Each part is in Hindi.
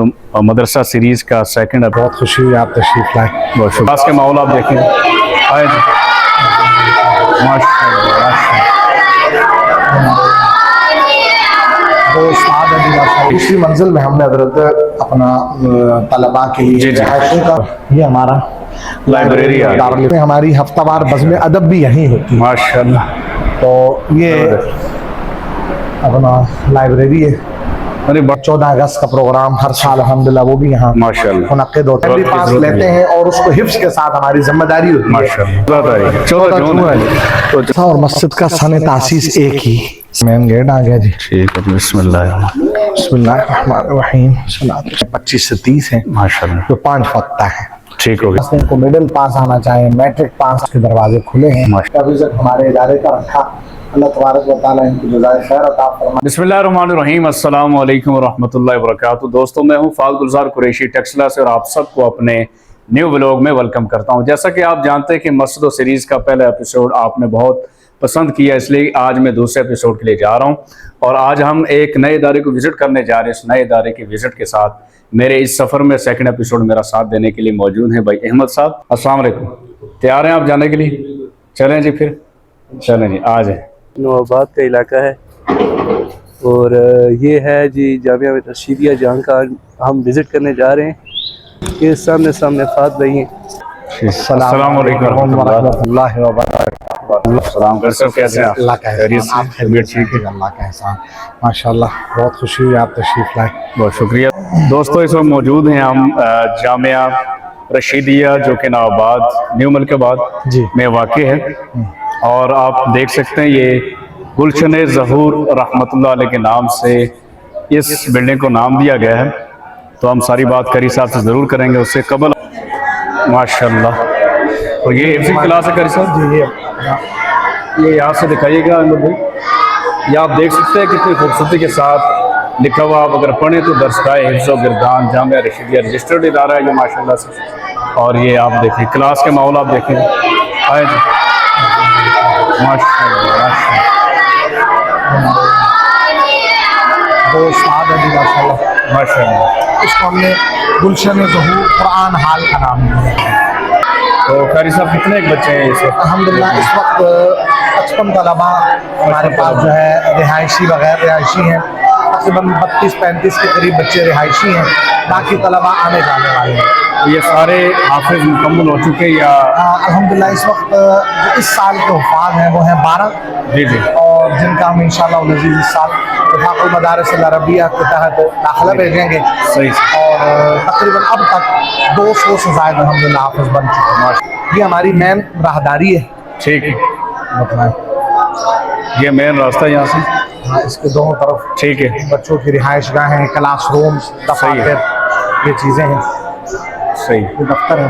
मदरसा सीरीज का सेकंड है। बहुत खुशी हुई आप तशरीफ लाए। बहुत शुक्रिया। आज के माहौल आप देखें, आए जी, दूसरी मंजिल में हमने हजरत अपना तलबा के लिए रिहायशों का ये हमारा लाइब्रेरी है। हमारी हफ्तावार बज़्म अदब भी यहीं होती है माशाल्लाह। तो ये अपना लाइब्रेरी है। 14 अगस्त का प्रोग्राम हर साल अल्हम्दुलिल्लाह वो भी यहाँ माशाल्लाह मुनक्किद होता है। पास लेते हैं और उसको हिफ्ज़ के साथ हमारी जिम्मेदारी होती है। माशाल्लाह। 14 जून है और मस्जिद का सन तासीस एक ही मेन गेट आ गया जी। ठीक है, बिस्मिल्लाह। बिस्मिल्लाहिर्रहमानिर्रहीम। 25 से 30 है माशाल्लाह, जो 5 वक्ता है। ठीक हो गया। को मिडिल पास आना चाहे, मैट्रिक पास के दरवाजे खुले हैं। हमारे इदारे का रखा, अल्लाह तबारक व तआला इनको जज़ाए खैर अता फरमाए। बिस्मिल्लाहिर्रहमानिर्रहीम। अस्सलाम वालेकुम वरहमतुल्लाहि वबरकातुहू। दोस्तों, मैं हूं फाल गुलजार कुरैशी टेक्सला से और आप सबको अपने न्यू व्लॉग में वेलकम करता हूं। जैसा कि आप जानते हैं कि मस्जिद सीरीज़ का पहला एपिसोड आपने बहुत पसंद किया, इसलिए आज मैं दूसरे एपिसोड के लिए जा रहा हूं और आज हम एक नए इदारे को विज़िट करने जा रहे हैं। इस नए इदारे की विज़िट के साथ मेरे इस सफ़र में सेकंड एपिसोड मेरा साथ देने के लिए मौजूद हैं भाई अहमद साहब। अस्सलाम वालेकुम। तैयार हैं आप जाने के लिए? चलें जी, फिर चलें जी, आ जाए। नवाबाद का इलाका है और ये है जी जामिया रशीदिया, जहाँ का हम विज़िट करने जा रहे हैं। ये सामने सामने फात भाई हैं। अस्सलाम वालेकुम रहमतुल्लाहि व बरकातहू। सलाम कैसे हैं आप? अल्लाह का एहसान, आप खैरियत से हैं? अल्लाह का एहसान, माशाल्लाह। बहुत खुशी हुई आप तशरीफ लाए। बहुत शुक्रिया। दोस्तों, इस वक्त मौजूद हैं हम जामिया रशीदिया जो कि नवाबाद न्यू मलकाबाद जी में वाक़ है और आप देख सकते हैं ये गुलशन ज़हूर रहमतुल्लाह अलैह के नाम से इस बिल्डिंग को नाम दिया गया है। तो हम सारी बात करी साहब से ज़रूर करेंगे। उससे कबल माशाल्लाह, और ये हिफ्ज़ की क्लास है करी साहब जी। ये यहाँ से दिखाइएगा अहमद भाई, ये आप देख सकते हैं कितनी खूबसूरती के साथ लिखा हुआ। आप अगर पढ़ें तो दरसगाह हिफ्ज़ व गिरदान जामिया रशीदिया रजिस्टर्ड इदारा है ये माशाल्लाह से। और ये आप देखें क्लास के माहौल, आप देखें, आए जी, माशाल्लाह। दो उस्ताद हैं जी माशाल्लाह माशाल्लाह। इसको हमने गुलशन ज़हूर कुरान हाल का नाम दिया है। तो कारी साहब कितने एक बच्चे हैं इस वक्त? अल्हम्दुलिल्लाह इस वक्त 55 तलबा हमारे पास जो है रिहायशी वगैरह रिहायशी हैं। तकरीबन 32-35 के करीब बच्चे रिहायशी हैं, बाकी तलबा आने जाने वाले हैं। ये सारे हाफिज मुकम्मल हो चुके हैं या? अल्हम्दुलिल्लाह इस वक्त जो इस साल के हुफ़ाज़ हैं वो हैं 12 जी जी, और जिनका हम इंशाअल्लाह नज़ीर इस साल वफ़ाक़ुल मदारिस अल अरबिया के तहत दाखिला भेजेंगे। सही। और तकरीबन अब तक 200 से ज़्यादा अल्हम्दुलिल्लाह हाफ़िज़ बन चुके हैं। ये हमारी मेन राहदारी है। ठीक है, बताएं, ये मेन रास्ता है यहाँ से? हाँ, इसके दोनों तरफ ठीक है, बच्चों की रिहाइश गाहें हैं, क्लास रूम्स, दफ़ातर, ये चीज़ें हैं। सही। ये दफ्तर है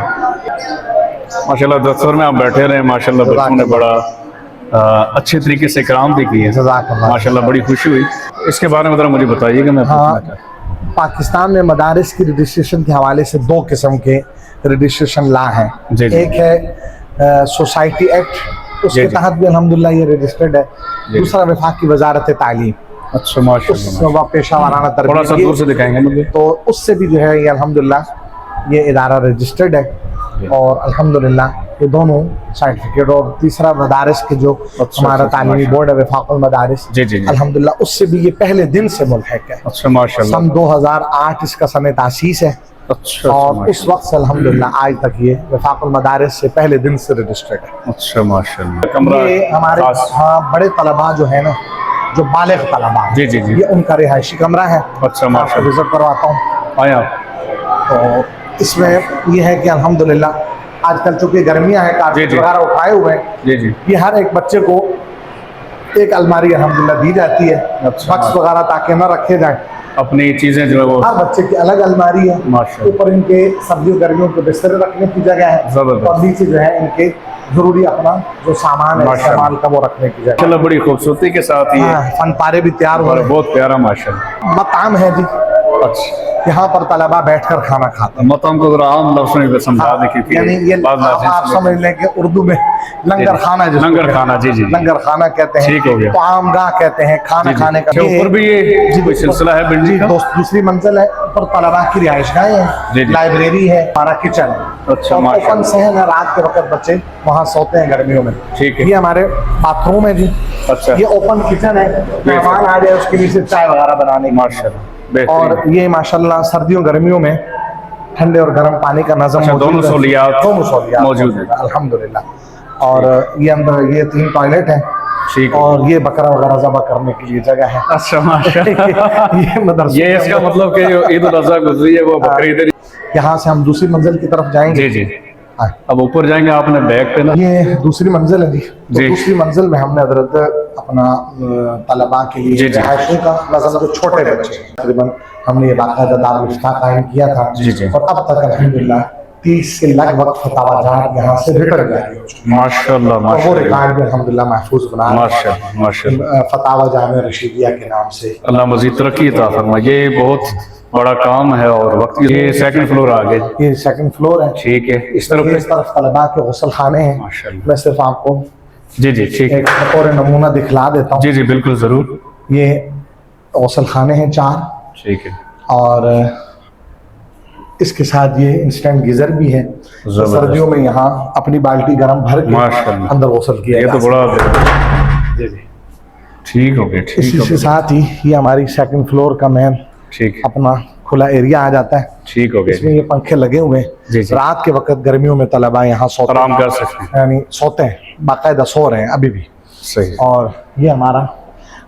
माशाल्लाह। दफ्तर में आप बैठे रहे माशाल्लाह, बच्चों ने बड़ा अच्छे तरीके से इकराम भी किए माशाल्लाह, बड़ी खुशी हुई। इसके बारे में ज़रा मुझे बताइएगा। मैं पाकिस्तान में मदारिस की रजिस्ट्रेशन के हवाले से 2 किस्म के रजिस्ट्रेशन ला हैं। एक है सोसाइटी एक्ट, उसके तहत भी अल्हम्दुलिल्लाह ये रजिस्टर्ड है। दूसरा वफाकी वजारत तालीम। अच्छा माशाल्लाह, पेशा वाराना थोड़ा सा दूर से दिखाएंगे मुझे। तो उससे भी जो है ये अल्हम्दुलिल्लाह ये इदारा रजिस्टर्ड है और अल्हम्दुलिल्लाह ये दोनों सर्टिफिकेट। और तीसरा मदारिस के जो हमारा तालीमी बोर्ड है वफाकुल मदारिस, अल्हम्दुलिल्लाह उससे भी ये पहले दिन से मुल्हक है। अच्छा माशाल्लाह। सन 2008 इसका सन तासीस है। अच्छा, और उस वक्त से अल्हम्दुलिल्लाह आज तक ये वफाकुल मदारिस से पहले दिन से रजिस्टर्ड है। अच्छा माशाल्लाह। ये हमारे बड़े तलबा जो है ना, जो बालिग तलबा, जी जी जी, ये उनका रिहायशी कमरा है। अच्छा माशाल्लाह, विजिट करवाता हूँ। आया। तो इसमें ये है कि अल्हम्दुलिल्लाह आजकल चूँकि गर्मियाँ हैं, कारपेट वगैरह उठाए हुए हैं। जी जी, ये हर एक बच्चे को एक अलमारी अल्हम्दुलिल्लाह दी जाती है, बक्स वगैरह ताकि न रखे जाएं। अपनी चीज़ें जो है वो हर बच्चे की अलग अलमारी है। ऊपर इनके सर्दियों गर्मियों के बिस्तर रखने की जगह है और नीचे जो है इनके जरूरी अपना जो सामान है इस्तेमाल का वो रखने की जगह। चलो, बड़ी खूबसूरती के साथ ही फन पारे भी तैयार हो रहे हैं। बहुत प्यारा माशाल्लाह। मकाम है जी, अच्छा, यहाँ पर तलबा बैठकर खाना खाते हैं। मतलब हमको जरा आम लफ्ज़ों में समझा दें क्योंकि यानी ये बाद आप समझ लें कि उर्दू में लंगर खाना, जिसको लंगर कहते हैं। खाना, जी जी, लंगर खाना कहते हैं, ठीक हो गया। तो आमगाह कहते हैं खाना खाने का। के ऊपर भी ये कोई सिलसिला है बिल्डिंग का? दूसरी मंजिल है, ऊपर तलबा की रिहाइशगाहें जी, हैं, जी। लाइब्रेरी है, हमारा किचन है। अच्छा, और माशाल्लाह। ओपन सहन है, रात के वक्त बच्चे वहाँ सोते हैं गर्मियों में। ठीक है। ये हमारे बाथरूम है जी। अच्छा। ये ओपन किचन है, मेहमान आ जाए उसके लिए सिर्फ चाय वगैरह बनाने की। माशाल्लाह, बेहतरीन। और ये माशाल्लाह सर्दियों गर्मियों में ठंडे और गर्म पानी का नज़म अच्छा, मौजूद दोनों है। सहूलियात दोनों सहूलियात मौजूद है। अल्हम्दुलिल्लाह। और ये अंदर ये 3 टॉयलेट है, ठीक है। और ये बकरा वगैरह ज़बह करने के लिए जगह है। अच्छा, माशाल्लाह। ये मदरसा, ये इसका मतलब कि जो ईद उल अज़हा गुजरी है वो बकरीद है। यहाँ से हम दूसरी मंजिल की तरफ जाएंगे। जी जी, हाँ। अब ऊपर जाएंगे, आपने बैग पे ना। ये दूसरी मंजिल है जी। तो जी। दूसरी मंजिल में हमने हजरत अपना तलबा के लिए जी, जी। रिहायशों का नज़म, जो छोटे बच्चे तकरीबन हमने ये बाकायदा दारुल इफ्ता कायम किया था। जी, जी। और अब तक अल्हम्दुलिल्लाह 30 से लगभग फतवाजात यहाँ से रिटर्न जारी हो चुकी हैं। माशाल्लाह, और वो माशाल्लाह, रिकॉर्ड भी अल्हम्दुलिल्लाह महफूज बना रहे हैं। माशाल्लाह, माशाल्लाह। फतावा जामे रशीदिया के नाम से। अल्लाह मजीद तरक्की अता फरमाए। ये बहुत बड़ा काम है और वक्त की। ये सेकंड फ्लोर आ गए। ये सेकंड फ्लोर है। ठीक है, इस ये तरफ इस तरफ तलबा के गुसल खाने हैं। माशाल्लाह। मैं सिर्फ आपको जी जी, ठीक है। एक और नमूना दिखला देता हूँ। जी जी, बिल्कुल जरूर। ये गुसल खाने हैं 4, ठीक है। और इसके साथ ये इंस्टेंट गीजर भी है। तो जबरदस्त। सर्दियों में यहाँ अपनी बाल्टी गर्म भर के माशाल्लाह। अंदर गुसल किया ये जा तो सकता बड़ा जी जी। ठीक हो गया, ठीक इसी हो के गया, साथ ही ये हमारी सेकंड फ्लोर का मेन ठीक है, अपना खुला एरिया आ जाता है। ठीक हो इसमें गया। ये पंखे लगे हुए हैं। जी, जी। रात के वक्त गर्मियों में तलबा यहाँ सोते आराम हैं, कर सकते हैं। यानी सोते हैं, बाकायदा सो रहे हैं अभी भी। सही। और ये हमारा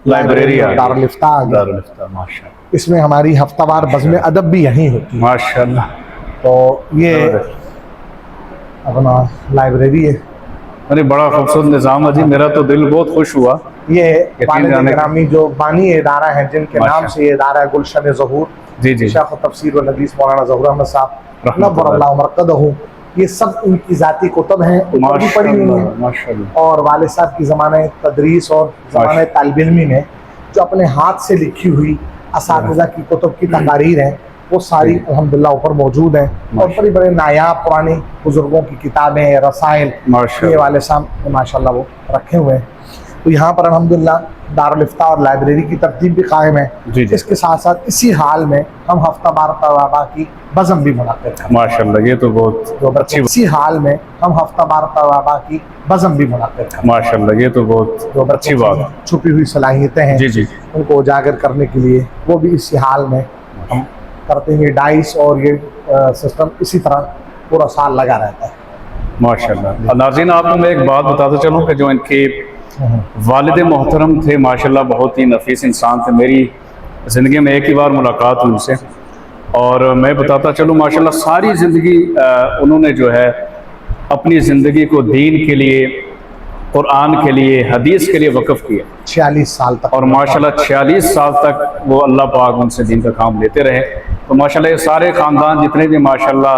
लाइब्रेरी आ और गई। दारुल इफ्ता आ गया। दारुल इफ्ता, माशाल्लाह, इसमें हमारी हफ्तावार बज़्म अदब भी यहीं होती है। माशाल्लाह। तो ये अपना लाइब्रेरी है। अरे बड़ा खूबसूरत निज़ाम है जी, मेरा तो दिल बहुत खुश हुआ। ये यकीन जाने का। ग्रामी जो बानी इदारा है, जिनके नाम माशाल्लाह। से ये इदारा है, गुलशन ज़हूर, जी जी, शेख तफसीर व हदीस मौलाना ज़हूर अहमद साहब रहमतुल्लाह। नव्वरल्लाहु मरक़दहू। ये सब उनकी ज़ाती कुतुब हैं, ऊपर भी पड़ी हुई हैं। माशाल्लाह, और वालिद साहब की ज़माने तदरीस और ज़माने तालिब इल्मी में जो अपने हाथ से लिखी हुई असातिज़ा की कुतुब की तकारीर हैं, वो सारी अल्हम्दुलिल्लाह ऊपर मौजूद हैं। और बड़े बड़े नायाब पुरानी बुजुर्गों की किताबें, रसाइल, माशाल्लाह। ये वाले साहब माशाल्लाह वो रखे हुए हैं। तो यहाँ पर अल्हम्दुलिल्लाह दारुल इफ्ता और लाइब्रेरी की तरतीब भी कायम है। जी, जी। इसके साथ साथ इसी हाल में हम हफ्तावार तवाबा की बज़म भी मुनक़्क़िद करते हैं। माशाल्लाह, ये तो बहुत अच्छी बात। इसी हाल में हम हफ्तावार तवाबा की बज़म भी मुनक़्क़िद करते हैं। माशाल्लाह, ये तो बहुत अच्छी बात है। छुपी हुई सलाहियतें हैं, जी जी, उनको उजागर करने के लिए वो भी इसी हाल में हम करते हैं। डाइस और ये सिस्टम इसी तरह पूरा साल लगा रहता है। माशाल्लाह। नाज़रीन, आपको मैं एक बात बताता चलूँ कि जो इनके वालिद मोहतरम थे, माशाल्लाह बहुत ही नफीस इंसान थे। मेरी ज़िंदगी में एक ही बार मुलाकात हुई उनसे, और मैं बताता चलूँ माशाल्लाह सारी ज़िंदगी उन्होंने जो है अपनी ज़िंदगी को दीन के लिए, कुरान के लिए, हदीस के लिए वक़्फ़ किया। 46 साल तक। और माशाल्लाह 46 साल तक वो अल्लाह पाक उनसे दीन का काम लेते रहे। तो माशाल्लाह ये सारे ख़ानदान जितने भी माशाल्लाह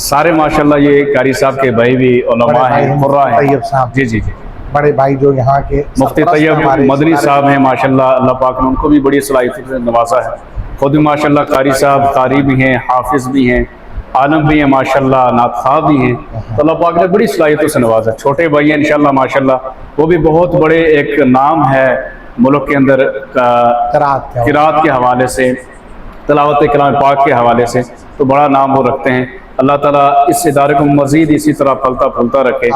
सारे माशाल्लाह ये कारी साहब के भाई भी उलमा हैं, कुर्रा हैं। तैयब साहब, जी जी जी, बड़े भाई जो यहाँ के मुफ्ती सरपरस्त तैयब हमारे मदनी इस साहब हैं माशाल्लाह, अल्लाह पाक ने उनको भी बड़ी सलाहियत से नवाजा है। खुद भी माशाल्लाह कारी साहब कारी भी हैं, हाफिज़ भी हैं, आलम भी हैं माशाल्लाह, नातख़्वाह भी हैं। तो अल्लाह पाक ने बड़ी सलाहियतों से नवाजा। छोटे भाई हैं इंशाल्लाह माशाल्लाह, वो भी बहुत बड़े एक नाम है मुल्क के अंदर किरात के हवाले से, तिलावत कलाम पाक के हवाले से, तो बड़ा नाम वो रखते हैं। अल्लाह ताला इस इदारे को मज़ीद इसी तरह फलता फूलता रखे,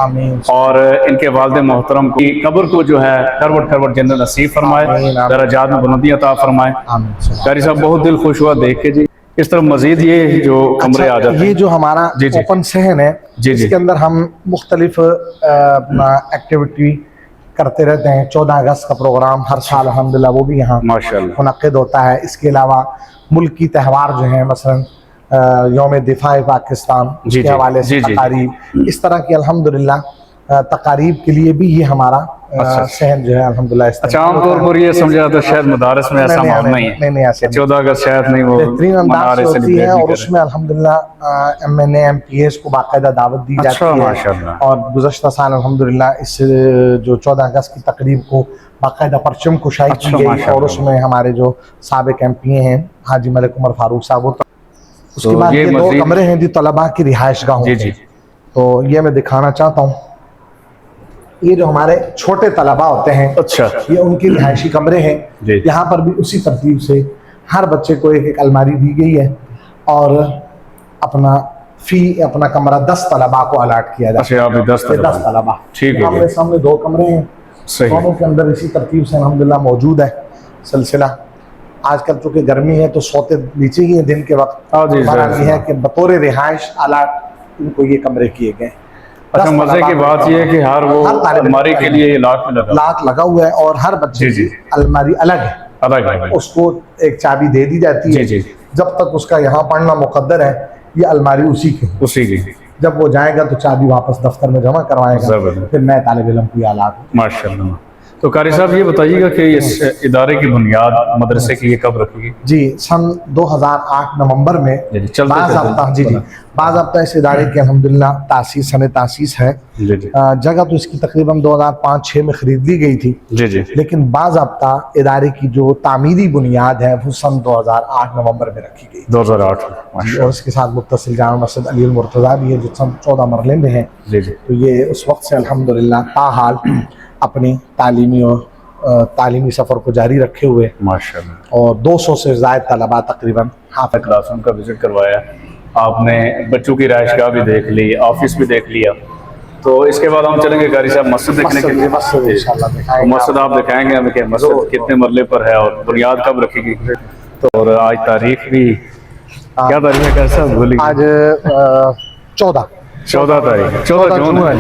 और इनके वालिद मोहतरम की कब्र को जो है करवट करवट जन्नत नसीब फरमाए, दरजात में बुलंदी अता फरमाए। कारी साहब बहुत दिल खुश हुआ देख के जी। इस तरफ मजीद ये जो कमरे आ जाते हैं, ये जो हमारा ओपन सहन है, इसके अंदर हम मुख्तलिफ एक्टिविटी करते रहते हैं। 14 अगस्त का प्रोग्राम हर साल अल्हम्दुलिल्लाह वो भी यहाँ माशाल्लाह मुनक़्क़िद होता है। इसके अलावा मुल्की त्यौहार जो हैं, मसलन यौम दिफा पाकिस्तान के हवाले से तकारीब, इस तरह की अल्हम्दुलिल्लाह तकारीब के लिए भी ये हमारा सहन जो है अल्हम्दुलिल्लाह अच्छा, आमतौर पर ये समझा जाता है शायद मदारस में ऐसा माहौल नहीं है। नहीं ऐसा 14 अगस्त शायद नहीं, वो बेहतरीन अंदाज से होती है सेलिब्रेट और नहीं उसमें अल्हम्दुलिल्लाह MNA MPS को बाकायदा दावत दी अच्छा, जाती है। माशाअल्लाह। और गुज़श्ता साल अल्हम्दुलिल्लाह इस जो 14 अगस्त की तकरीब को बाकायदा परचम कुशाई की अच्छा, गई माशाअल्लाह। और उसमें हमारे जो साबिक MPA हैं हाजी मलिक उमर फारूक साहब, उसके बाद ये ये 2 मज़ीद- कमरे हैं जी तलबा की रिहाइश गाहों जी के। जी। तो ये मैं दिखाना चाहता हूँ, ये जो हमारे छोटे तलबा होते हैं अच्छा ये उनकी रिहायशी कमरे हैं। जी। यहाँ पर भी उसी तरतीब से हर बच्चे को एक एक अलमारी दी गई है और अपना कमरा 10 तलबा को अलाट किया जाता अच्छा, आप 10 है। 10 तलबा, ठीक है। आमने सामने 2 कमरे हैं, सही। दोनों के अंदर इसी तरतीब से अल्हम्दुलिल्लाह मौजूद है सिलसिला। आजकल चूंकि गर्मी है तो सोते नीचे ही है दिन के वक्त। हाँ जी, बहरहाल ज़रूर। ये है कि बतौर रिहाइश अलाट इनको ये कमरे किए गए। अच्छा, मजे की बात यह है कि हर वो तालिब अलमारी के लिए ये लाख में लगा लाख लगा हुआ है और हर बच्चे जी, जी। की अलमारी अलग है, अलग है। उसको एक चाबी दे दी जाती है। जी, जी। जब तक उसका यहाँ पढ़ना मुकद्दर है ये अलमारी उसी की है। उसी की। जब वो जाएगा तो चाबी वापस दफ्तर में जमा करवाएगा, ज़बरदस्त। फिर नए तालिब इल्म को अलाट। माशाअल्लाह। तो कारी साहब ये बताइएगा कि इस इदारे की बुनियाद मदरसे की ये कब रखी गई? जी, सन 2008 नवंबर में जी, जी, चलते बाज़ाब्ता चलते। जी बाज़ाब्ता इस इदारे की अल्हम्दुलिल्लाह तासीस है। जी जी जगह तो इसकी तकरीबन 2005-06 में खरीद ली गई थी, जी जी। लेकिन बाज़ाब्ता इदारे की जो तामीरी बुनियाद है वो सन 2008 नवंबर में रखी गई 2008 और इसके साथ मुत्तसिल जामा मस्जिद अली मुर्तज़ा भी है जो सन 14 मरले में है। जी जी। तो ये उस वक्त से अल्हम्दुलिल्लाह ताहाल अपनी तालीमी सफ़र को जारी रखे हुए माशाअल्लाह। और 200 से ज़ायद तलबा तकरीबन हाफ़िज़ क्लासरूम का विजिट करवाया आपने, बच्चों की रिहाइशगाह भी देख ली, ऑफिस भी देख लिया। तो इसके बाद हम चलेंगे कारी साहब मस्जिद देखने के लिए। मस्जिद इंशाअल्लाह तो दिखाएंगे मस्जिद आप दिखाएंगे हमें कि मस्जिद कितने मरले पर है और बुनियाद कब रखी गई। तो और आज तारीख भी क्या तारीख है, कैसा भूल आज 14 तारीख 14 जून है।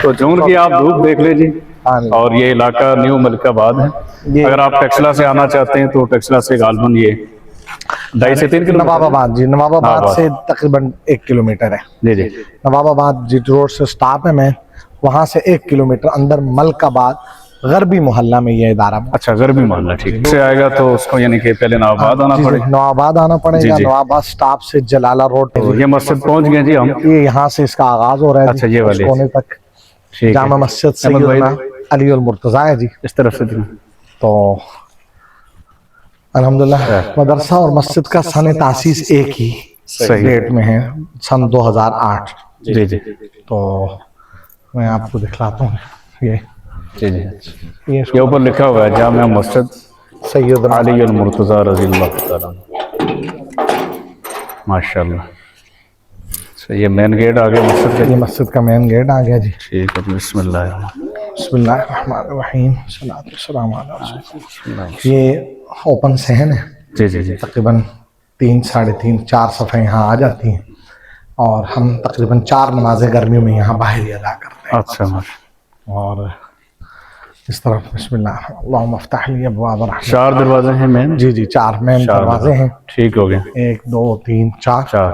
तो जून की आप धूप देख लीजिए। हाँ जी। और ये इलाका न्यू मलिकाबाद है। अगर आप टक्सला से आना चाहते हैं तो टक्सला से गालबन ये 2.5 से 3 किलोमीटर। नवाबाबाद जी, नवाबाबाद से तकरीबन 1 किलोमीटर है। जी जी। नवाबाबाद जी रोड से स्टॉप है, मैं वहाँ से 1 किलोमीटर अंदर मलकाबाद गरबी मोहल्ला में ये इदारा। अच्छा, गरबी मोहल्ला, ठीक से आएगा तो उसको यानी कि पहले नवाबाद आना पड़ेगा। नवाबाद आना पड़ेगा। जी। नवाबाद स्टॉप से जलाला रोड तो ये मस्जिद पहुंच गए जी हम। ये यहाँ से इसका आगाज हो रहा है। अच्छा, ये वाले कोने तक ठीक है। जामा मस्जिद अहमद भाई, सैयदना अली और मुर्तज़ा है जी। इस तरफ से तो अल्हम्दुलिल्लाह मदरसा और मस्जिद का सन तासीस एक ही सही डेट में है, सन 2008। जी जी तो मैं आपको दिखलाता हूँ ये जी जी। ये ये ऊपर लिखा हुआ है जामिया मस्जिद सैयदना अली और मुर्तज़ा रज़ियल्लाहु तआला। माशाअल्लाह। अच्छा, ये मेन गेट आ गया मस्जिद ये का। मस्जिद का मेन गेट आ गया जी। ठीक है, बिस्मिल्लाह। बिस्मिल्लाहिर्रहमानिर्रहीम, सलातु वस्सलामु अला रसूलिल्लाह। ये ओपन सहन है, जी जी जी। तकरीबन 3, 3.5, 4 सफ़े यहाँ आ जाती हैं और हम तकरीबन 4 नमाजें गर्मियों में यहाँ बाहर ही अदा करते हैं। अच्छा माशा। और इस तरफ बिस्मिल्लाह अल्लाहुम्मा अफ्तह ली अब्वाब रहमत। 4 दरवाजे हैं मेन। जी जी, 4 मेन दरवाजे हैं। ठीक हो गया। 1 2 3 4। 4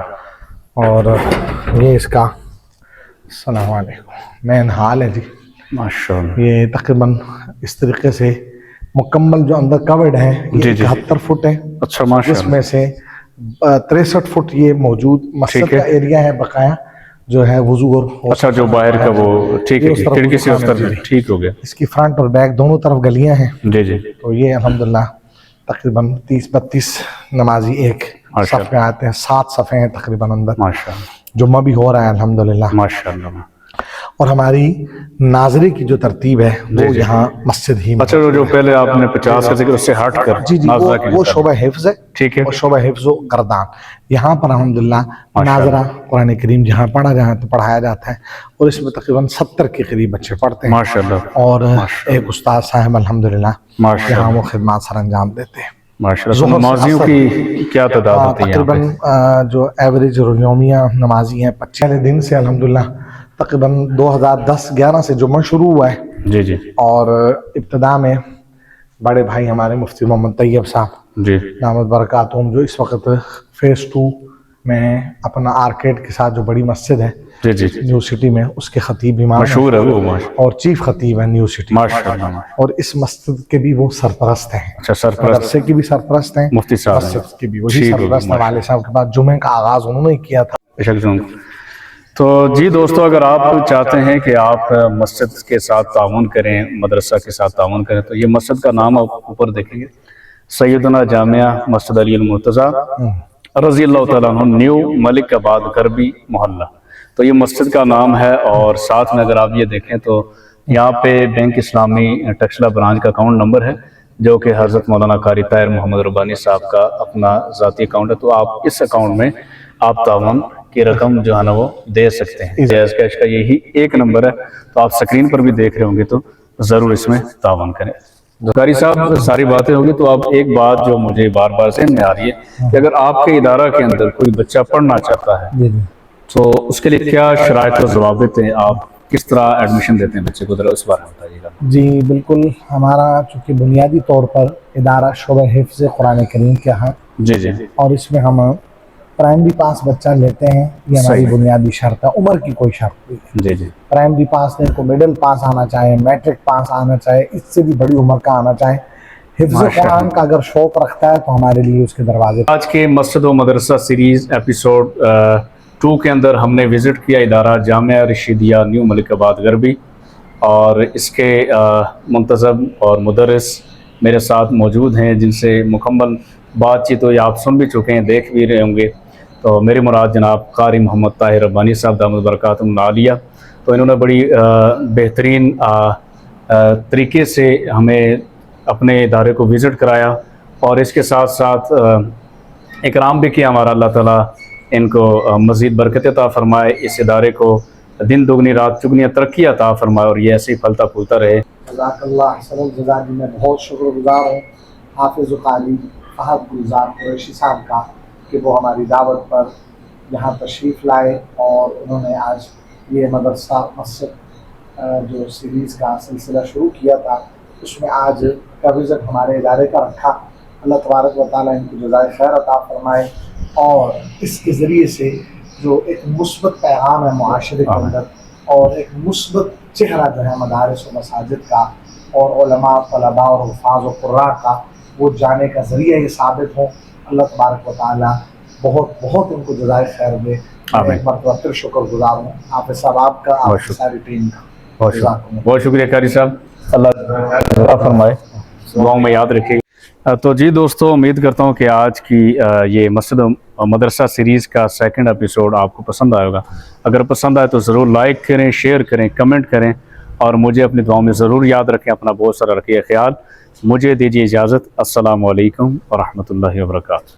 और ये इसका अस्सलाम वालेकुम मेन हाल है जी। माशाअल्लाह। ये तकरीबन इस तरीके से मुकम्मल जो अंदर कवर्ड है जी, ये जी। 71 फुट है, अच्छा माशाअल्लाह। जिसमें से 63 फुट ये मौजूद मस्जिद ठीक है। का एरिया है बकाया जो है वजू और अच्छा, जो बाहर का वो ठीक ये है, उस तरफ खिड़की से उस दुकान है, तरफ जी। ठीक हो गया। इसकी फ्रंट और बैक दोनों तरफ गलियां हैं। जी जी। तो ये अल्हम्दुलिल्लाह तकरीबन 30-32 नमाजी एक माशाअल्लाह। सफ़ में आते हैं। 7 सफ़े हैं तकरीबन अंदर। माशाअल्लाह जुम्मा भी हो रहा है अल्हम्दुलिल्लाह। माशाअल्लाह। और हमारी नाजरे की जो तरतीब है वो जी। यहाँ मस्जिद ही में। अच्छा, जो पहले आपने 50 का जिक्र उससे हट कर जी जी, नाज़रा की वो तरफ। शोबा हिफ्ज़ है। ठीक है। और शोबा हिफ्ज़ व गर्दान यहाँ पर अल्हम्दुलिल्लाह नाजरा कुरान करीम जहाँ पढ़ाया जाता है और इसमें तकरीबन 70 के करीब बच्चे पढ़ते हैं माशाअल्लाह और एक उस्ताद साहब अल्हम्दुलिल्लाह माशाअल्लाह। यहाँ वो खिदमत सर अंजाम देते हैं। माशाअल्लाह। ज़ोहर से नमाजियों असर। की क्या तादाद होती है यहाँ तकरीबन पे? जो एवरेज योमिया नमाजी हैं 25 दिन से अल्हम्दुलिल्लाह तकरीबन 2010-11 से जुम्मा शुरू हुआ है। जी जी और इब्तदा में बड़े भाई हमारे मुफ्ती मोहम्मद तैयब साहब जी। दामद बरकातुहुम जो इस वक्त फेज़ 2 मैं अपना आर्केड के साथ जो बड़ी मस्जिद है जी जी न्यू सिटी में, उसके खतीब इमाम मशहूर है वो और चीफ खतीब है न्यू सिटी। माशाल्लाह। और इस मस्जिद के भी वो सरपरस्त हैं। अच्छा, सरपरस्त मदरसे की भी सरपरस्त हैं, मुफ्ती साहब हैं। मस्जिद की भी वही सरपरस्त हैं। वाले साहब के बाद जुमे का आगाज उन्होंने किया था। तो जी दोस्तों, अगर आप चाहते हैं कि आप मस्जिद के साथ ताउन करें, मदरसा के साथ ताउन करें, तो ये मस्जिद का नाम आप ऊपर देखेंगे, सैयदना जामिया मस्जिद अली मुर्तज़ा रज़ी अल्लाह तआला अन्हु, न्यू मलिकाबाद गरबी मोहल्ला। तो ये मस्जिद का नाम है। और साथ में अगर आप ये देखें तो यहाँ पे बैंक इस्लामी टक्सला ब्रांच का अकाउंट नंबर है, जो कि हज़रत मौलाना कारी ताहिर मोहम्मद रब्बानी साहब का अपना ज़ाती अकाउंट है। तो आप इस अकाउंट में आप तावन की रकम जो है ना वो दे सकते हैं। जैज़ कैश का यही एक नंबर है, तो आप स्क्रीन पर भी देख रहे होंगे, तो ज़रूर इसमें तावन करें। कारी साहब, सारी बातें होगी, तो आप एक बात जो मुझे बार बार ज़हन में आ रही है कि अगर आपके इदारा के अंदर कोई बच्चा पढ़ना चाहता है तो उसके लिए क्या शराइत और ज़वाबित हैं, आप किस तरह एडमिशन देते हैं बच्चे को, जरा इस बारे में बताइएगा। जी बिल्कुल, हमारा चूँकि बुनियादी तौर पर इदारा शोबा हिफ्ज़ कुरान करीम के यहाँ, जी जी, और इसमें हम प्राइमरी पास बच्चा लेते हैं, ये हमारी बुनियादी शर्त है। उम्र की कोई शर्त नहीं है। जी जी, प्राइमरी पास नहीं, को मिडिल पास आना चाहे, मैट्रिक पास आना चाहे, इससे भी बड़ी उम्र का आना चाहे, हिफ्ज़ कुरान का अगर शौक रखता है तो हमारे लिए उसके दरवाजे। आज के मस्जिद व मदरसा सीरीज़ एपिसोड 2 के अंदर हमने विज़िट किया इदारा जामिया रशीदिया न्यू मलिकाबाद गरबी, और इसके मुंतज़म और मुदर्रिस मेरे साथ मौजूद हैं, जिनसे मुकम्मल बातचीत तो आप सुन भी चुके हैं, देख भी रहे होंगे। तो मेरी मुराद जनाब कारी मोहम्मद ताहिर रब्बानी साहब दामद बरकातुहुम आलिया। तो इन्होंने बड़ी बेहतरीन तरीके से हमें अपने इदारे को विज़िट कराया, और इसके साथ साथ इकराम भी किया हमारा। अल्लाह ताला इनको मज़ीद बरकत अता फ़रमाए, इस इदारे को दिन दुगनी रात चुगनी तरक्की अता फ़रमाए, और ये ऐसे ही फलता फूलता रहे। जज़ाकल्लाह खैरल जज़ा। मैं बहुत शुक्रगुज़ार हूँ हाफिज़ क़ाली फ़हद गुलज़ार कुरैशी साहब का कि वो हमारी दावत पर यहाँ तशरीफ़ लाए, और उन्होंने आज ये मदरसा मस्जिद जो सीरीज़ का सिलसिला शुरू किया था, उसमें आज का विज़िट हमारे इदारे का रखा। अल्लाह तबारक व तआला इनको जज़ाए खैर अता फ़रमाए, और इसके ज़रिए से जो एक मुस्बत पैगाम है मुआशरे के अंदर, और एक मुस्बत चेहरा जो है मदारिस व मसाजिद का और उलमा तलबा और हुफ़ाज़ व क़ुर्रा का, वो जाने का ज़रिया ये साबित हो। अल्लाह तबारक व तआला बहुत बहुत इनको जज़ाए खैर दे। मैं एक मरतबा फिर शुक्रगुज़ार हूँ हाफ़िज़ साहब आपका, आपकी सारी टीम का। बहुत शुक्रिया कारी साहब, अल्लाह फरमाए, दुआओं में याद रखिए। तो जी दोस्तों, उम्मीद करता हूँ कि आज की ये मस्जिद मदरसा सीरीज़ का सेकंड एपिसोड आपको पसंद आएगा। अगर पसंद आए तो ज़रूर लाइक करें, शेयर करें, कमेंट करें, और मुझे अपनी दुआओं में ज़रूर याद रखें। अपना बहुत सारा रखिए ख्याल। मुझे दीजिए इजाज़त। अस्सलामु अलैकुम व रहमतुल्लाहि व बरकातुहू।